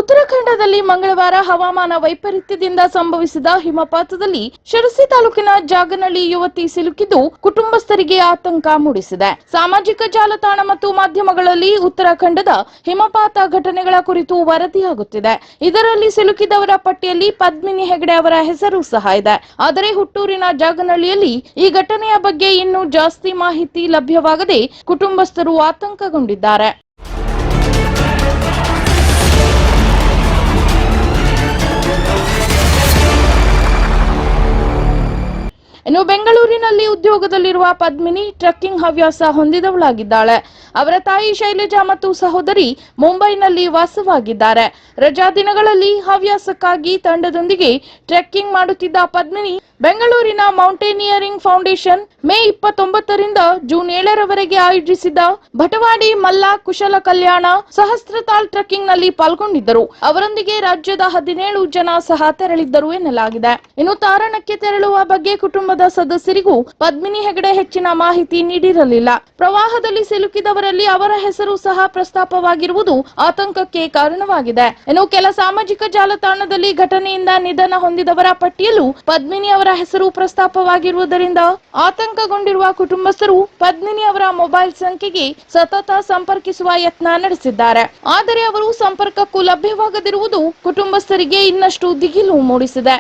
ಉತ್ತರಾಖಂಡದಲ್ಲಿ ಮಂಗಳವಾರ ಹವಾಮಾನ ವೈಪರೀತ್ಯದಿಂದ ಸಂಭವಿಸಿದ ಹಿಮಪಾತದಲ್ಲಿ ಶಿರಸಿ ತಾಲೂಕಿನ ಜಾಗನಹಳ್ಳಿ ಯುವತಿ ಸಿಲುಕಿದ್ದು ಕುಟುಂಬಸ್ಥರಿಗೆ ಆತಂಕ ಮೂಡಿಸಿದೆ. ಸಾಮಾಜಿಕ ಜಾಲತಾಣ ಮತ್ತು ಮಾಧ್ಯಮಗಳಲ್ಲಿ ಉತ್ತರಾಖಂಡದ ಹಿಮಪಾತ ಘಟನೆಗಳ ಕುರಿತು ವರದಿಯಾಗುತ್ತಿದೆ. ಇದರಲ್ಲಿ ಸಿಲುಕಿದವರ ಪಟ್ಟಿಯಲ್ಲಿ ಪದ್ಮಿನಿ ಹೆಗಡೆ ಅವರ ಹೆಸರು ಸಹ ಇದೆ. ಆದರೆ ಹುಟ್ಟೂರಿನ ಜಾಗನಹಳ್ಳಿಯಲ್ಲಿ ಈ ಘಟನೆಯ ಬಗ್ಗೆ ಇನ್ನೂ ಜಾಸ್ತಿ ಮಾಹಿತಿ ಲಭ್ಯವಾಗದೆ ಕುಟುಂಬಸ್ಥರು ಆತಂಕಗೊಂಡಿದ್ದಾರೆ. ಇನ್ನು ಬೆಂಗಳೂರಿನಲ್ಲಿ ಉದ್ಯೋಗದಲ್ಲಿರುವ ಪದ್ಮಿನಿ ಟ್ರೆಕ್ಕಿಂಗ್ ಹವ್ಯಾಸ ಹೊಂದಿದವಳಾಗಿದ್ದಾಳೆ. ಅವರ ತಾಯಿ ಶೈಲಜಾ ಮತ್ತು ಸಹೋದರಿ ಮುಂಬೈನಲ್ಲಿ ವಾಸವಾಗಿದ್ದಾರೆ. ರಜಾ ದಿನಗಳಲ್ಲಿ ಹವ್ಯಾಸಕ್ಕಾಗಿ ತಂಡದೊಂದಿಗೆ ಟ್ರೆಕ್ಕಿಂಗ್ ಮಾಡುತ್ತಿದ್ದ ಪದ್ಮಿನಿ ಬೆಂಗಳೂರಿನ ಮೌಂಟೇನಿಯರಿಂಗ್ ಫೌಂಡೇಶನ್ ಮೇ 29ರಿಂದ ಜೂನ್ 7ರವರೆಗೆ ಆಯೋಜಿಸಿದ್ದ ಭಟವಾಡಿ ಮಲ್ಲ ಕುಶಲ ಕಲ್ಯಾಣ ಸಹಸ್ರತಾಲ್ ಟ್ರೆಕ್ಕಿಂಗ್ ನಲ್ಲಿ ಪಾಲ್ಗೊಂಡಿದ್ದರು. ಅವರೊಂದಿಗೆ ರಾಜ್ಯದ 17 ಜನ ಸಹ ತೆರಳಿದ್ದರು ಎನ್ನಲಾಗಿದೆ. ಇನ್ನು ತಾರಣಕ್ಕೆ ತೆರಳುವ ಬಗ್ಗೆ ಕುಟುಂಬದ ಸದಸ್ಯರಿಗೂ ಪದ್ಮಿನಿ ಹೆಗಡೆ ಹೆಚ್ಚಿನ ಮಾಹಿತಿ ನೀಡಿರಲಿಲ್ಲ. ಪ್ರವಾಹದಲ್ಲಿ ಸಿಲುಕಿದವರಲ್ಲಿ ಅವರ ಹೆಸರು ಸಹ ಪ್ರಸ್ತಾಪವಾಗಿರುವುದು ಆತಂಕಕ್ಕೆ ಕಾರಣವಾಗಿದೆ. ಇನ್ನು ಕೆಲ ಸಾಮಾಜಿಕ ಜಾಲತಾಣದಲ್ಲಿ ಘಟನೆಯಿಂದ ನಿಧನ ಹೊಂದಿದವರ ಪಟ್ಟಿಯಲ್ಲೂ ಪದ್ಮಿನಿ ಅವರ ಹೆಸರು ಪ್ರಸ್ತಾಪವಾಗಿರುವುದರಿಂದ ಆತಂಕಗೊಂಡಿರುವ ಕುಟುಂಬಸ್ಥರು ಪದ್ಮಿನಿ ಅವರ ಮೊಬೈಲ್ ಸಂಖ್ಯೆಗೆ ಸತತ ಸಂಪರ್ಕಿಸುವ ಯತ್ನ ನಡೆಸಿದ್ದಾರೆ. ಆದರೆ ಅವರು ಸಂಪರ್ಕಕ್ಕೂ ಲಭ್ಯವಾಗದಿರುವುದು ಕುಟುಂಬಸ್ಥರಿಗೆ ಇನ್ನಷ್ಟು ದಿಗಿಲು ಮೂಡಿಸಿದೆ.